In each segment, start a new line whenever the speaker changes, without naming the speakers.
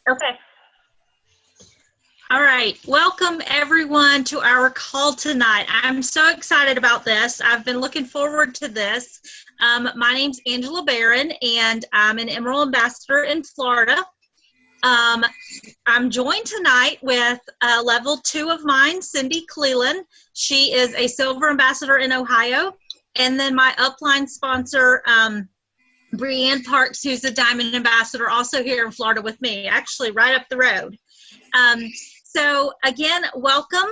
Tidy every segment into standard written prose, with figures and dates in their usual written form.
Okay. All right. Welcome, everyone, to our call tonight. I'm so excited about this. I've been looking forward to this. My name's Angela Barron, and I'm an Emerald Ambassador in Florida. I'm joined tonight with level 2 of mine, Cindy Cleland. She is a Silver Ambassador in Ohio. And then my upline sponsor, Breanne Parks, who's a Diamond Ambassador, also here in Florida with me, actually right up the road. So again, welcome.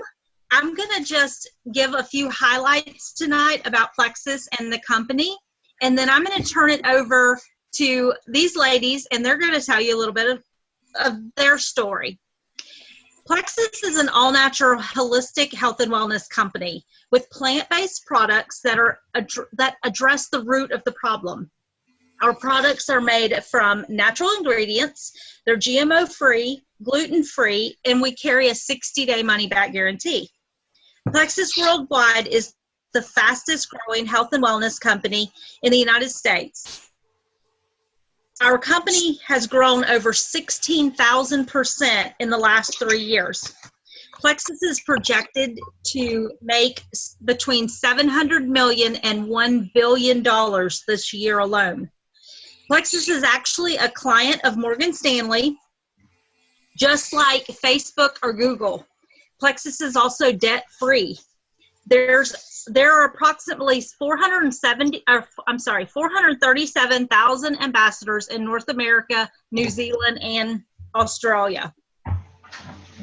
I'm going to just give a few highlights tonight about Plexus and the company, and then I'm going to turn it over to these ladies, and they're going to tell you a little bit of their story. Plexus is an all-natural holistic health and wellness company with plant-based products that address the root of the problem. Our products are made from natural ingredients, they're GMO-free, gluten-free, and we carry a 60-day money-back guarantee. Plexus Worldwide is the fastest growing health and wellness company in the United States. Our company has grown over 16,000% in the last 3 years. Plexus is projected to make between $700 million and $1 billion this year alone. Plexus is actually a client of Morgan Stanley, just like Facebook or Google. Plexus is also debt-free. There are approximately 437,000 ambassadors in North America, New Zealand, and Australia.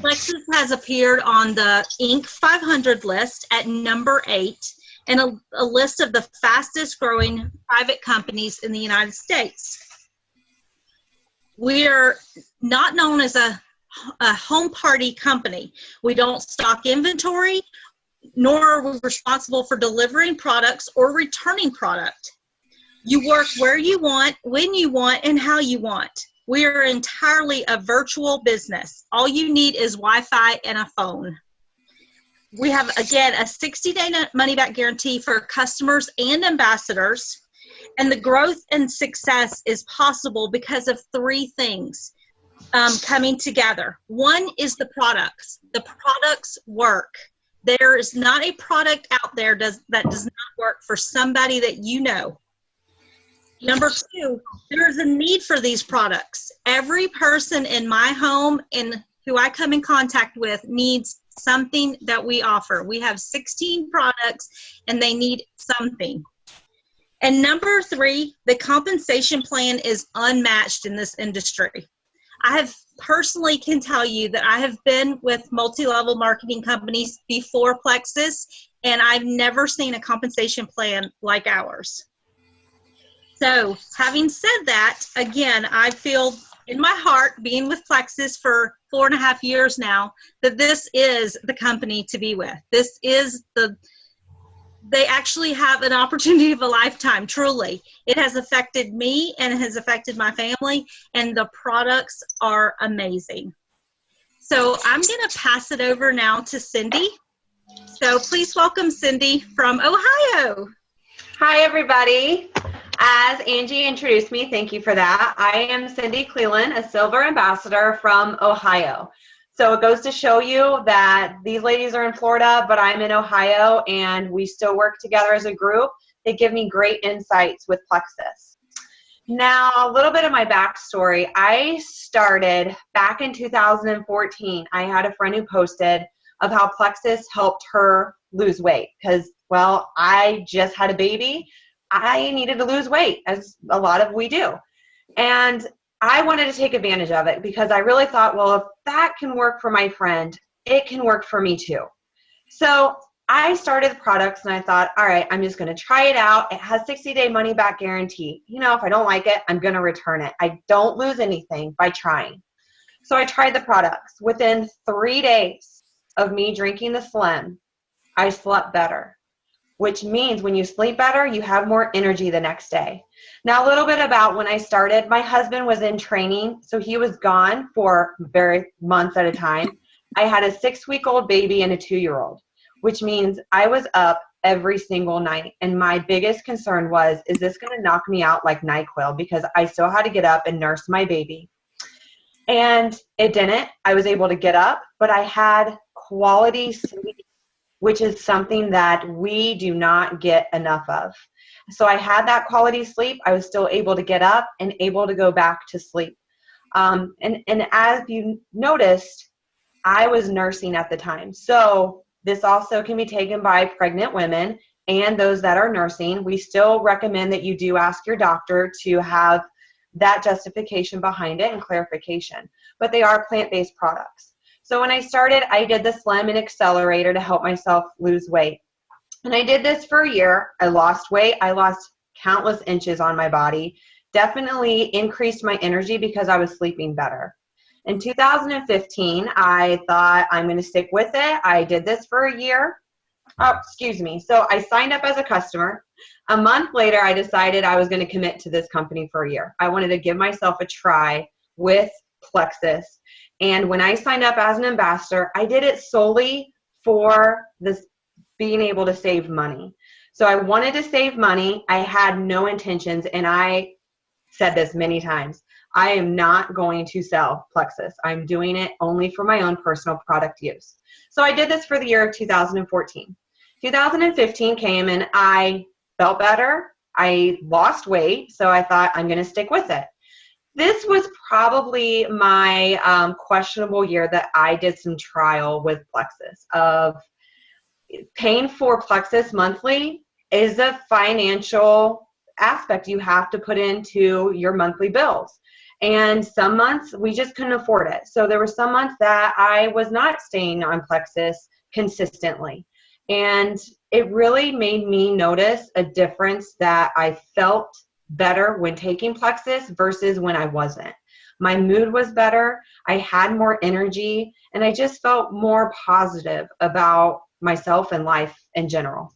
Plexus has appeared on the Inc. 500 list at number 8 and a list of the fastest growing private companies in the United States. We are not known as a home party company. We don't stock inventory, nor are we responsible for delivering products or returning product. You work where you want, when you want, and how you want. We are entirely a virtual business. All you need is Wi-Fi and a phone. We have, again, a 60-day money-back guarantee for customers and ambassadors, and the growth and success is possible because of 3 things coming together. One is the products. The products work. There is not a product out there that does not work for somebody that you know. Number 2, there is a need for these products. Every person in my home and who I come in contact with needs something that we offer. We have 16 products and they need something. And number 3, the compensation plan is unmatched in this industry. I have personally can tell you that I have been with multi-level marketing companies before Plexus, and I've never seen a compensation plan like ours. So having said that, again, I feel in my heart, being with Plexus for 4.5 years now, that this is the company to be with. This is they actually have an opportunity of a lifetime, truly. It has affected me and it has affected my family, and the products are amazing. So I'm going to pass it over now to Cindy. So please welcome Cindy from Ohio.
Hi, everybody. As Angie introduced me, thank you for that. I am Cindy Cleland, a Silver Ambassador from Ohio. So it goes to show you that these ladies are in Florida, but I'm in Ohio, and we still work together as a group. They give me great insights with Plexus. Now, a little bit of my backstory. I started back in 2014. I had a friend who posted of how Plexus helped her lose weight because, well, I just had a baby. I needed to lose weight, as a lot of we do. And I wanted to take advantage of it because I really thought, well, if that can work for my friend, it can work for me too. So I started the products and I thought, all right, I'm just going to try it out. It has 60-day money back guarantee. You know, if I don't like it, I'm going to return it. I don't lose anything by trying. So I tried the products. Within 3 days of me drinking the Slim, I slept better, which means when you sleep better, you have more energy the next day. Now, a little bit about when I started. My husband was in training, so he was gone for months at a time. I had a 6-week-old baby and a 2-year-old, which means I was up every single night. And my biggest concern was, is this going to knock me out like NyQuil? Because I still had to get up and nurse my baby. And it didn't. I was able to get up, but I had quality sleep, which is something that we do not get enough of. So I had that quality sleep. I was still able to get up and able to go back to sleep. And as you noticed, I was nursing at the time. So this also can be taken by pregnant women and those that are nursing. We still recommend that you do ask your doctor to have that justification behind it and clarification. But they are plant-based products. So when I started, I did the Slim and Accelerator to help myself lose weight. And I did this for a year. I lost weight. I lost countless inches on my body. Definitely increased my energy because I was sleeping better. In 2015, I thought I'm going to stick with it. I did this for a year. Oh, excuse me. So I signed up as a customer. A month later, I decided I was going to commit to this company for a year. I wanted to give myself a try with Plexus. And when I signed up as an ambassador, I did it solely for this being able to save money. So I wanted to save money. I had no intentions, and I said this many times. I am not going to sell Plexus. I'm doing it only for my own personal product use. So I did this for the year of 2014. 2015 came and I felt better. I lost weight, so I thought I'm going to stick with it. This was probably my questionable year that I did some trial with Plexus. Of paying for Plexus monthly is a financial aspect you have to put into your monthly bills. And some months we just couldn't afford it. So there were some months that I was not staying on Plexus consistently. And it really made me notice a difference that I felt better when taking Plexus versus when I wasn't. My mood was better. I had more energy, and I just felt more positive about myself and life in general.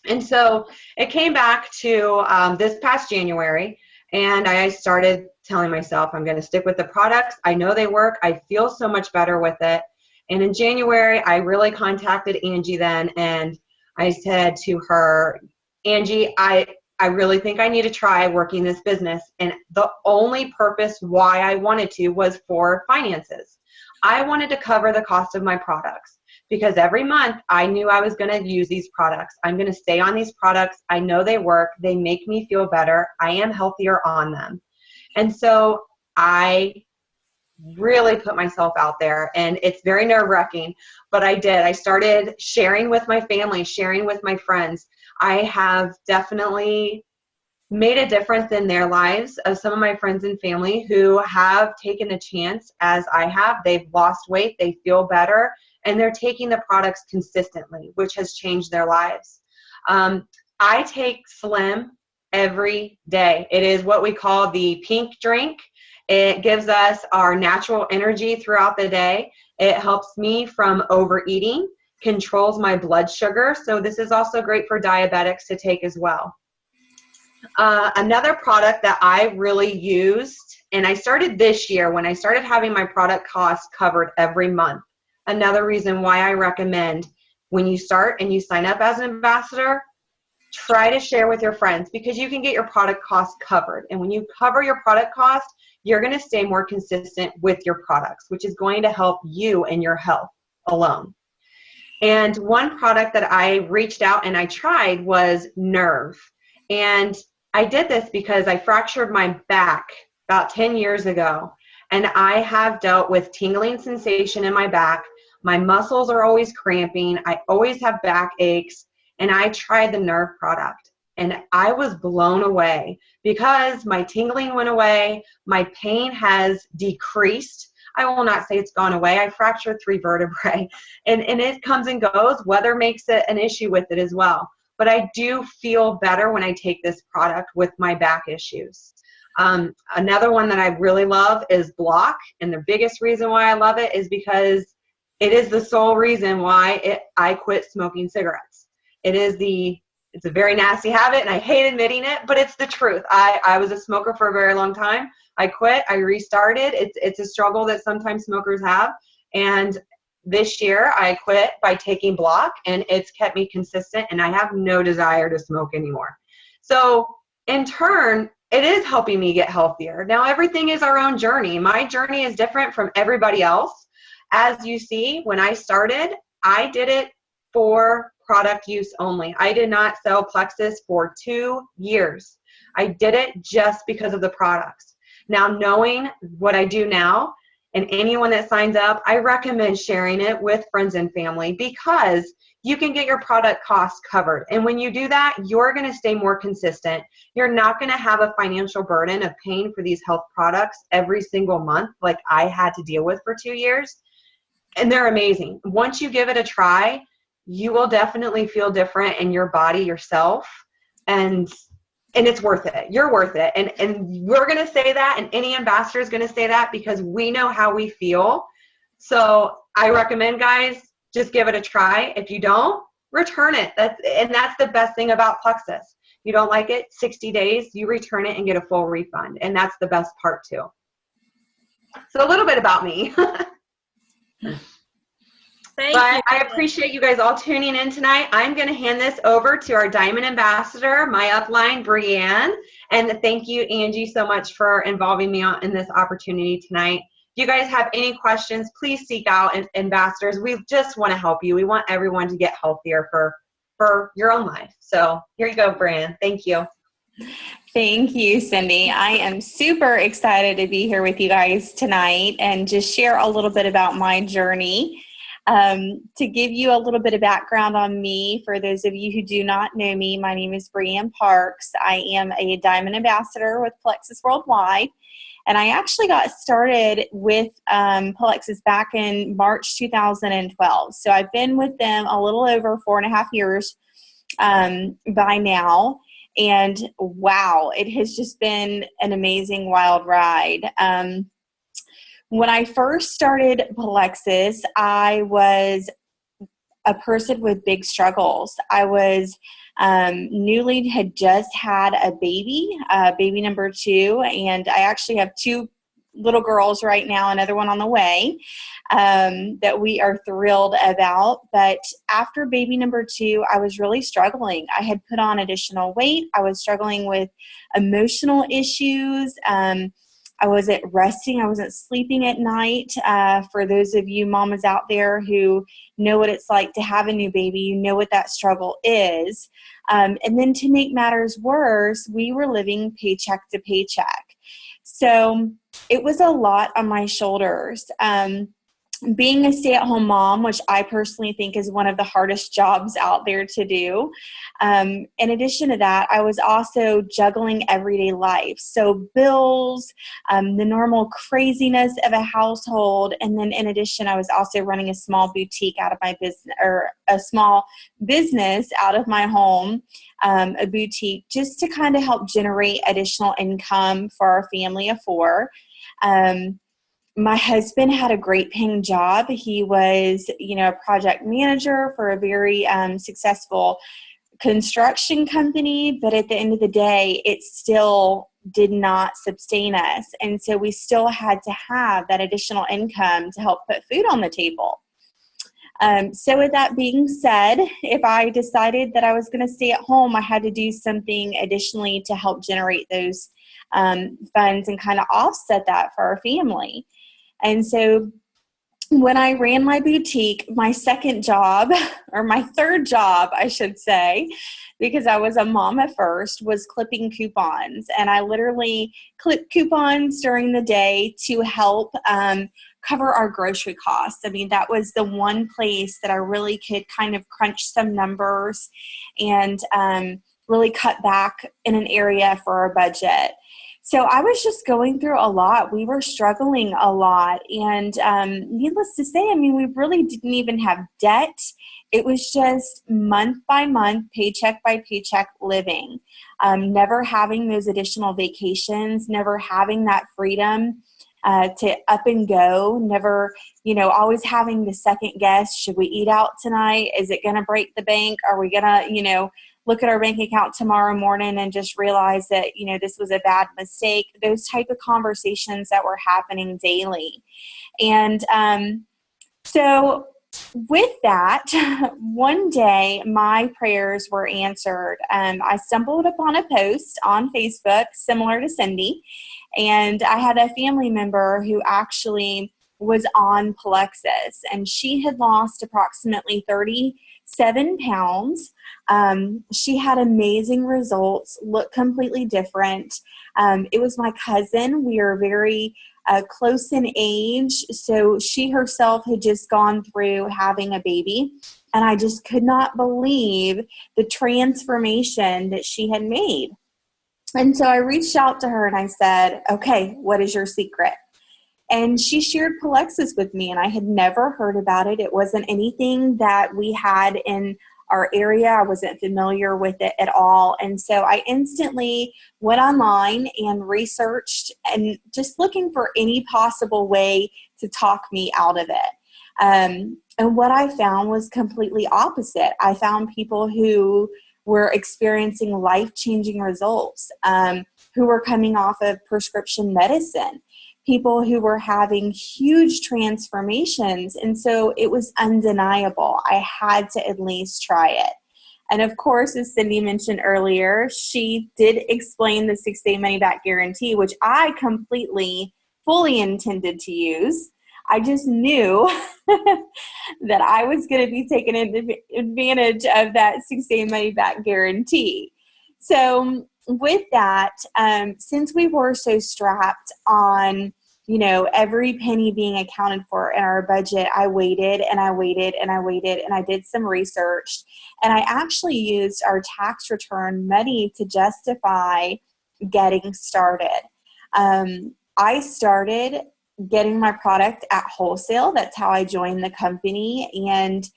And so it came back to this past January, and I started telling myself I'm going to stick with the products. I know they work. I feel so much better with it. And in January, I really contacted Angie then, and I said to her, Angie, I really think I need to try working this business. And the only purpose why I wanted to was for finances. I wanted to cover the cost of my products because every month I knew I was going to use these products. I'm going to stay on these products. I know they work. They make me feel better. I am healthier on them. And so I really put myself out there, and it's very nerve-wracking, but I did. I started sharing with my family, sharing with my friends. I have definitely made a difference in their lives of some of my friends and family who have taken a chance as I have. They've lost weight, they feel better, and they're taking the products consistently, which has changed their lives. I take Slim every day. It is what we call the pink drink. It gives us our natural energy throughout the day. It helps me from overeating, controls my blood sugar. So this is also great for diabetics to take as well. Another product that I really used, and I started this year when I started having my product costs covered every month. Another reason why I recommend when you start and you sign up as an ambassador, try to share with your friends because you can get your product costs covered. And when you cover your product cost, you're going to stay more consistent with your products, which is going to help you and your health alone. And one product that I reached out and I tried was Nerve. And I did this because I fractured my back about 10 years ago. And I have dealt with tingling sensation in my back. My muscles are always cramping. I always have back aches. And I tried the Nerve product. And I was blown away because my tingling went away. My pain has decreased. I will not say it's gone away. I fractured 3 vertebrae. And it comes and goes. Weather makes it an issue with it as well. But I do feel better when I take this product with my back issues. Another one that I really love is Block. And the biggest reason why I love it is because it is the sole reason why I quit smoking cigarettes. It's a very nasty habit, and I hate admitting it, but it's the truth. I was a smoker for a very long time. I quit. I restarted. It's a struggle that sometimes smokers have. And this year, I quit by taking Block, and it's kept me consistent, and I have no desire to smoke anymore. So in turn, it is helping me get healthier. Now, everything is our own journey. My journey is different from everybody else. As you see, when I started, I did it for product use only. I did not sell Plexus for 2 years. I did it just because of the products. Now, knowing what I do now, and anyone that signs up, I recommend sharing it with friends and family because you can get your product costs covered. And when you do that, you're going to stay more consistent. You're not going to have a financial burden of paying for these health products every single month like I had to deal with for 2 years. And they're amazing. Once you give it a try, you will definitely feel different in your body yourself. And it's worth it. You're worth it. And we're going to say that, and any ambassador is going to say that because we know how we feel. So I recommend, guys, just give it a try. If you don't, return it. That's the best thing about Plexus. You don't like it, 60 days, you return it and get a full refund. And that's the best part too. So a little bit about me.
Thank you.
I appreciate you guys all tuning in tonight. I'm going to hand this over to our Diamond Ambassador, my upline, Brianne. And thank you, Angie, so much for involving me in this opportunity tonight. If you guys have any questions, please seek out ambassadors. We just want to help you. We want everyone to get healthier for your own life. So here you go, Brianne. Thank you.
Thank you, Cindy. I am super excited to be here with you guys tonight and just share a little bit about my journey. To give you a little bit of background on me, for those of you who do not know me, my name is Brianne Parks. I am a Diamond Ambassador with Plexus Worldwide, and I actually got started with Plexus back in March 2012. So I've been with them a little over 4.5 years by now, and wow, it has just been an amazing wild ride. When I first started Plexus, I was a person with big struggles. I was had just had a baby number 2, and I actually have 2 little girls right now, another one on the way, that we are thrilled about. But after baby number 2, I was really struggling. I had put on additional weight. I was struggling with emotional issues. I wasn't resting. I wasn't sleeping at night. For those of you mamas out there who know what it's like to have a new baby, you know what that struggle is. And then to make matters worse, we were living paycheck to paycheck. So it was a lot on my shoulders. Being a stay-at-home mom, which I personally think is one of the hardest jobs out there to do. In addition to that, I was also juggling everyday life. So bills, the normal craziness of a household. And then in addition, I was also running a small boutique out of my business, or a small business out of my home, a boutique, just to kind of help generate additional income for our family of 4. My husband had a great paying job. He was, a project manager for a very successful construction company, but at the end of the day, it still did not sustain us. And so we still had to have that additional income to help put food on the table. So with that being said, if I decided that I was going to stay at home, I had to do something additionally to help generate those funds and kind of offset that for our family. And so when I ran my boutique, my second job, or my third job, I should say, because I was a mom at first, was clipping coupons. And I literally clipped coupons during the day to help cover our grocery costs. I mean, that was the one place that I really could kind of crunch some numbers and really cut back in an area for our budget. So I was just going through a lot. We were struggling a lot. And needless to say, I mean, we really didn't even have debt. It was just month by month, paycheck by paycheck living. Never having those additional vacations, never having that freedom to up and go, never, always having the second guess. Should we eat out tonight? Is it going to break the bank? Are we going to, look at our bank account tomorrow morning and just realize that, this was a bad mistake? Those type of conversations that were happening daily. And so with that, one day my prayers were answered. I stumbled upon a post on Facebook similar to Cindy, and I had a family member who actually was on Plexus, and she had lost approximately 37 pounds. She had amazing results, looked completely different. It was my cousin. We are very close in age, so she herself had just gone through having a baby, and I just could not believe the transformation that she had made. And so I reached out to her and I said, okay, what is your secret? And she shared Plexus with me, and I had never heard about it. It wasn't anything that we had in our area. I wasn't familiar with it at all. And so I instantly went online and researched and just looking for any possible way to talk me out of it. And what I found was completely opposite. I found people who were experiencing life-changing results, who were coming off of prescription medicine, people who were having huge transformations. And so it was undeniable. I had to at least try it. And of course, as Cindy mentioned earlier, she did explain the 6-day money-back guarantee, which I completely, fully intended to use. I just knew that I was going to be taking advantage of that 6-day money-back guarantee. So with that, since we were so strapped on, every penny being accounted for in our budget, I waited and I waited and I waited and I did some research, and I actually used our tax return money to justify getting started. I started getting my product at wholesale. That's how I joined the company. And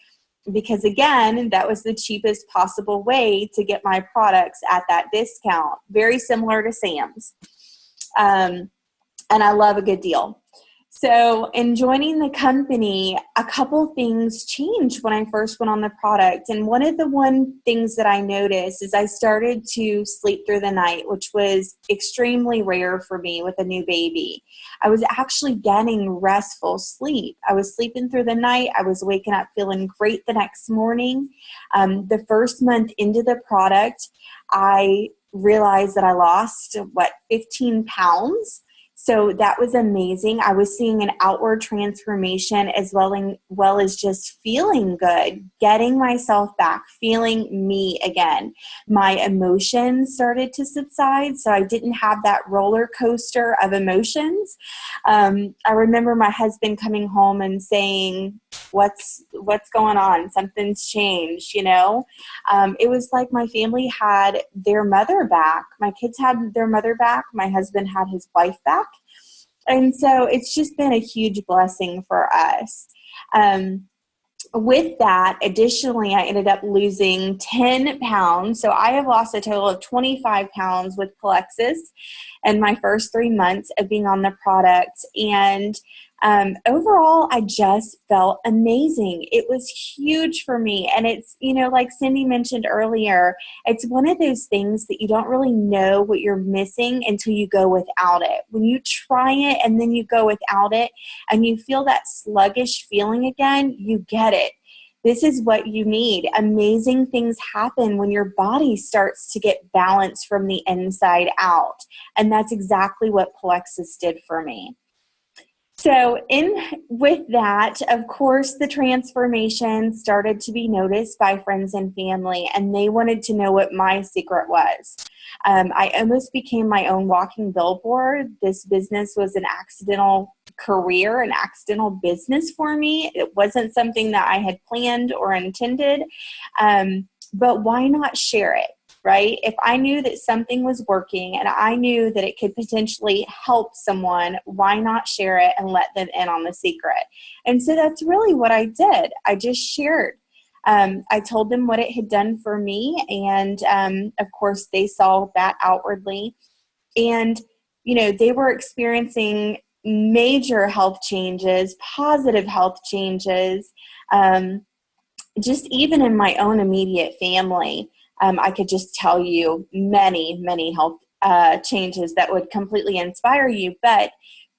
because again, that was the cheapest possible way to get my products at that discount, very similar to Sam's. And I love a good deal. So in joining the company, a couple things changed when I first went on the product. And one of the things that I noticed is I started to sleep through the night, which was extremely rare for me with a new baby. I was actually getting restful sleep. I was sleeping through the night. I was waking up feeling great the next morning. The first month into the product, I realized that I lost, 15 pounds. So that was amazing. I was seeing an outward transformation as well as just feeling good, getting myself back, feeling me again. My emotions started to subside, so I didn't have that roller coaster of emotions. I remember my husband coming home and saying, what's going on? Something's changed, It was like my family had their mother back. My kids had their mother back. My husband had his wife back. And so it's just been a huge blessing for us. With that, additionally, I ended up losing 10 pounds. So I have lost a total of 25 pounds with Plexus in my first 3 months of being on the product. And overall, I just felt amazing. It was huge for me. And it's, like Cindy mentioned earlier, it's one of those things that you don't really know what you're missing until you go without it. When you try it and then you go without it and you feel that sluggish feeling again, you get it. This is what you need. Amazing things happen when your body starts to get balanced from the inside out. And that's exactly what Plexus did for me. So with that, of course, the transformation started to be noticed by friends and family, and they wanted to know what my secret was. I almost became my own walking billboard. This business was an accidental career, an accidental business for me. It wasn't something that I had planned or intended, but why not share it? Right? If I knew that something was working and I knew that it could potentially help someone, why not share it and let them in on the secret? And so that's really what I did. I just shared. I told them what it had done for me. And of course, they saw that outwardly. And, they were experiencing major health changes, positive health changes, just even in my own immediate family. I could just tell you many, many health changes that would completely inspire you. But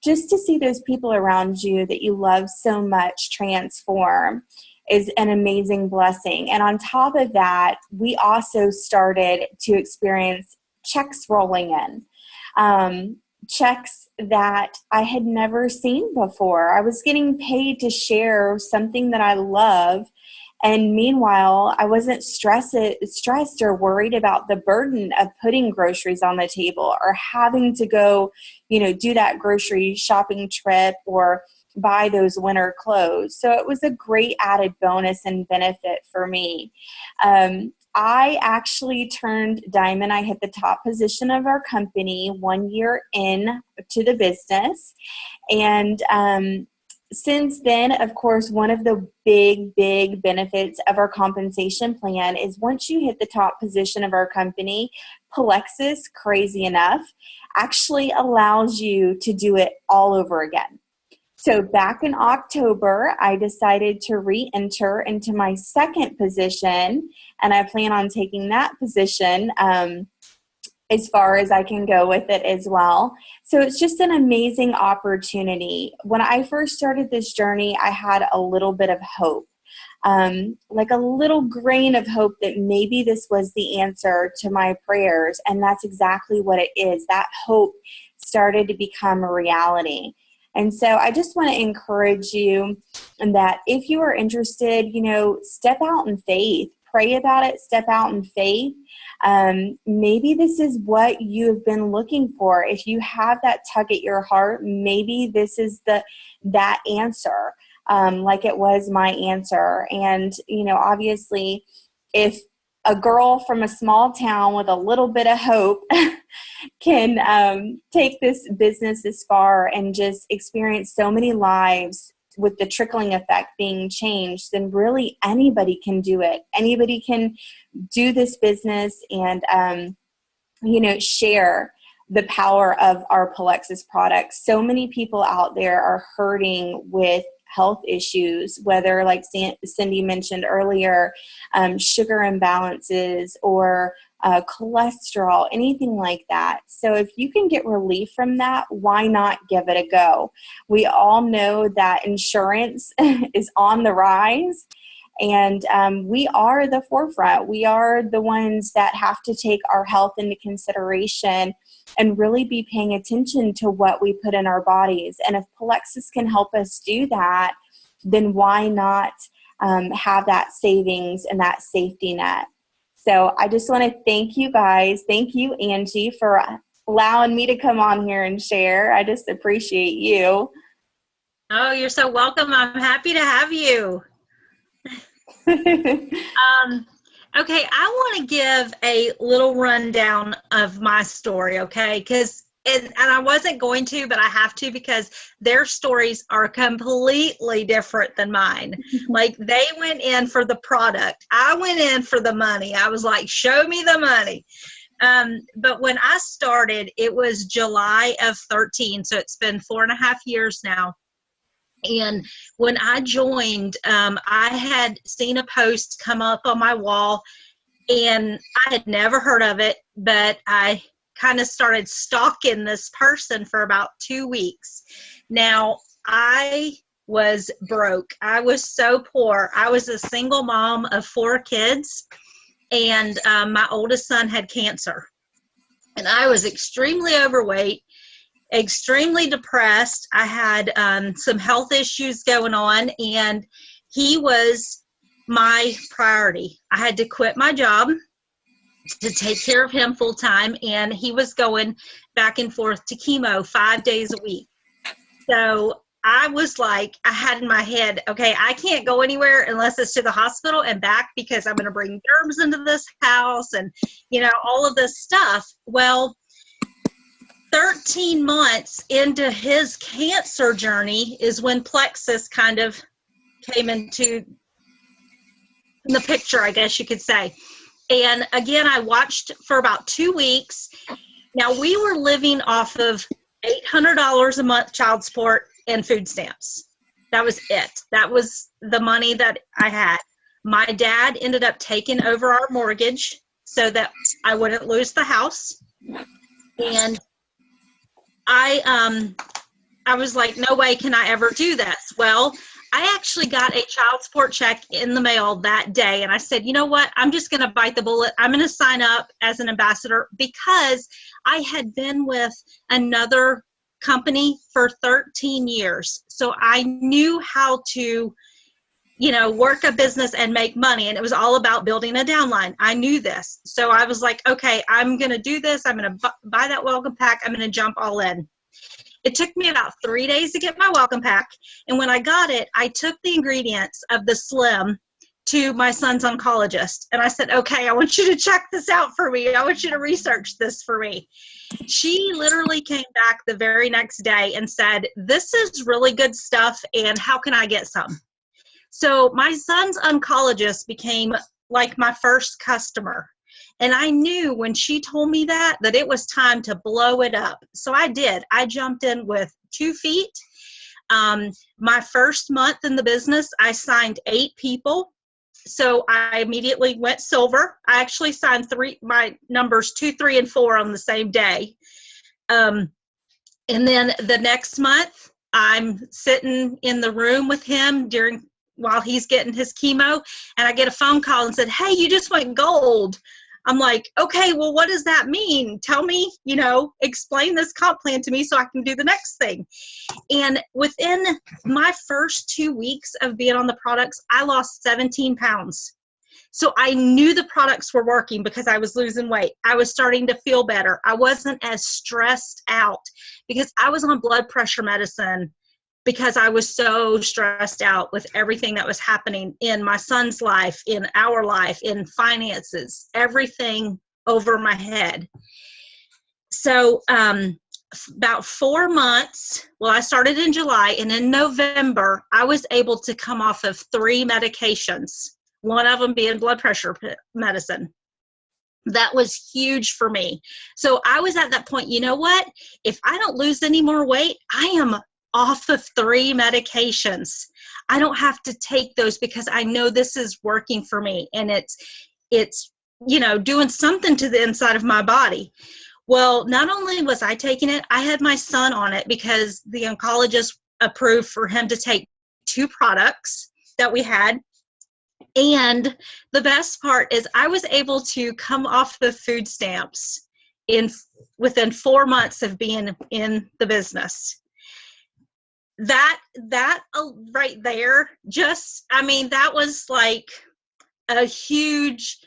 just to see those people around you that you love so much transform is an amazing blessing. And on top of that, we also started to experience checks rolling in. Checks that I had never seen before. I was getting paid to share something that I love. And meanwhile, I wasn't stressed or worried about the burden of putting groceries on the table or having to go, do that grocery shopping trip or buy those winter clothes. So it was a great added bonus and benefit for me. I actually turned diamond. I hit the top position of our company 1 year in to the business. And since then, of course, one of the big benefits of our compensation plan is once you hit the top position of our company, Plexus, crazy enough, actually allows you to do it all over again. So back in October, I decided to re-enter into my second position, and I plan on taking that position as far as I can go with it as well. So it's just an amazing opportunity. When I first started this journey, I had a little bit of hope, like a little grain of hope that maybe this was the answer to my prayers, and that's exactly what it is. That hope started to become a reality. And so I just want to encourage you that if you are interested, step out in faith, pray about it, step out in faith. Maybe this is what you have been looking for. If you have that tug at your heart, maybe this is that answer, like it was my answer. And, obviously, if a girl from a small town with a little bit of hope can take this business this far and just experience so many lives with the trickling effect being changed, then really anybody can do it. Anybody can do this business and, share the power of our Plexus products. So many people out there are hurting with health issues, whether, like Cindy mentioned earlier, sugar imbalances or cholesterol, anything like that. So if you can get relief from that, why not give it a go? We all know that insurance is on the rise, and we are the forefront. We are the ones that have to take our health into consideration and really be paying attention to what we put in our bodies. And if Plexus can help us do that, then why not have that savings and that safety net? So I just want to thank you guys. Thank you, Angie, for allowing me to come on here and share. I just appreciate you.
Oh, you're so welcome. I'm happy to have you. Okay, I want to give a little rundown of my story, okay? And I wasn't going to, but I have to because their stories are completely different than mine. Like, they went in for the product. I went in for the money. I was like, show me the money. But when I started, it was July of 13, so it's been 4.5 years now. And when I joined, I had seen a post come up on my wall, and I had never heard of it, but I kind of started stalking this person for about 2 weeks. Now, I was broke. I was so poor. I was a single mom of 4 kids, and my oldest son had cancer. And I was extremely overweight, extremely depressed. I had some health issues going on, and he was my priority. I had to quit my job to take care of him full time, and he was going back and forth to chemo 5 days a week. So I was like, I had in my head, okay, I can't go anywhere unless it's to the hospital and back because I'm going to bring germs into this house and, all of this stuff. Well, 13 months into his cancer journey is when Plexus kind of came into the picture, I guess you could say. And again, I watched for about 2 weeks. Now, we were living off of $800 a month child support and food stamps. That was it. That was the money that I had. My dad ended up taking over our mortgage so that I wouldn't lose the house. And I I was like, no way can I ever do this. Well, I actually got a child support check in the mail that day. And I said, you know what? I'm just going to bite the bullet. I'm going to sign up as an ambassador because I had been with another company for 13 years. So I knew how to, work a business and make money. And it was all about building a downline. I knew this. So I was like, okay, I'm going to do this. I'm going to buy that welcome pack. I'm going to jump all in. It took me about 3 days to get my welcome pack. And when I got it, I took the ingredients of the Slim to my son's oncologist. And I said, okay, I want you to check this out for me. I want you to research this for me. She literally came back the very next day and said, this is really good stuff. And how can I get some? So my son's oncologist became like my first customer. And I knew when she told me that it was time to blow it up. So I did. I jumped in with 2 feet. My first month in the business, I signed 8 people. So I immediately went silver. I actually signed my numbers 2, 3, and 4 on the same day. And then the next month, I'm sitting in the room with him while he's getting his chemo, and I get a phone call and said, hey, you just went gold. I'm like, okay, well, what does that mean? Tell me, explain this comp plan to me so I can do the next thing. And within my first 2 weeks of being on the products, I lost 17 pounds. So I knew the products were working because I was losing weight. I was starting to feel better. I wasn't as stressed out because I was on blood pressure medicine because I was so stressed out with everything that was happening in my son's life, in our life, in finances, everything over my head. So about 4 months, I started in July, and in November, I was able to come off of 3 medications, one of them being blood pressure medicine. That was huge for me. So I was at that point, you know what? If I don't lose any more weight, I am off of 3 medications. I don't have to take those because I know this is working for me, and it's doing something to the inside of my body. Well, not only was I taking it, I had my son on it because the oncologist approved for him to take 2 products that we had. And the best part is I was able to come off the food stamps within 4 months of being in the business. That right there, that was like a huge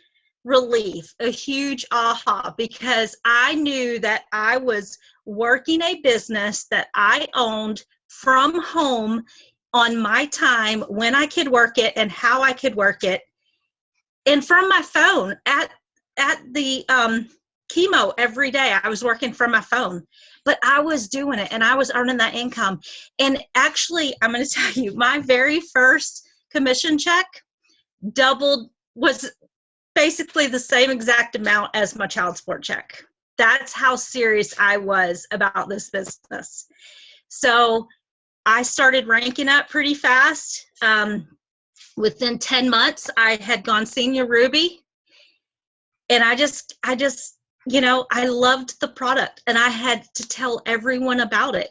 relief, a huge aha, because I knew that I was working a business that I owned from home on my time, when I could work it and how I could work it, and from my phone at the chemo every day. I was working from my phone, but I was doing it and I was earning that income. And actually, I'm going to tell you, my very first commission check was basically the same exact amount as my child support check. That's how serious I was about this business. So I started ranking up pretty fast. Within 10 months, I had gone senior Ruby, and I just, I loved the product, and I had to tell everyone about it.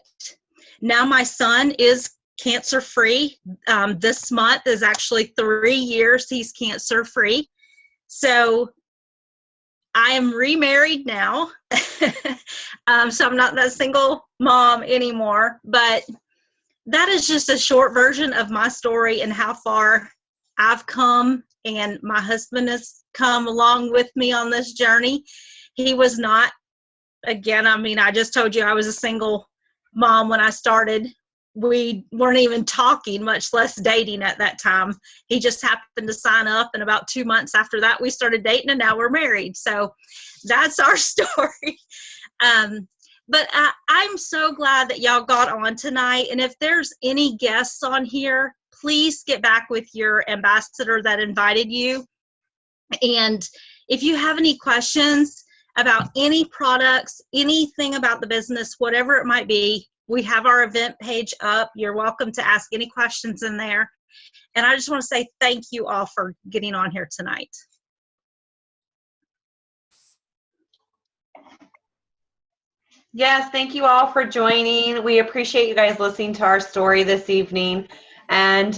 Now my son is cancer-free. This month is actually 3 years he's cancer-free. So I am remarried now. So I'm not that single mom anymore, but that is just a short version of my story and how far I've come, and my husband has come along with me on this journey. He was not, again, I just told you I was a single mom when I started. We weren't even talking, much less dating at that time. He just happened to sign up, and about 2 months after that, we started dating, and now we're married. So that's our story. But I'm so glad that y'all got on tonight. And if there's any guests on here, please get back with your ambassador that invited you. And if you have any questions about any products, anything about the business, whatever it might be, we have our event page up. You're welcome to ask any questions in there. And I just want to say thank you all for getting on here tonight.
Yes, thank you all for joining. We appreciate you guys listening to our story this evening. And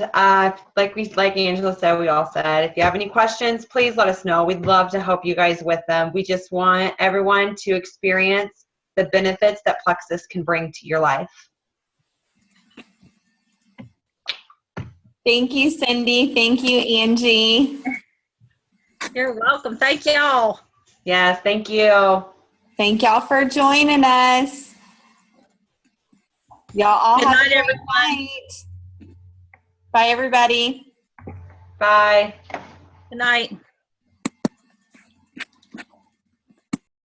like Angela said, we all said, if you have any questions, please let us know. We'd love to help you guys with them. We just want everyone to experience the benefits that Plexus can bring to your life.
Thank you, Cindy. Thank you, Angie.
You're welcome. Thank y'all.
Yes, thank you.
Thank y'all for joining us. Y'all all
Good
have
night,
a great
everyone.
night. Bye, everybody.
Bye.
Good night.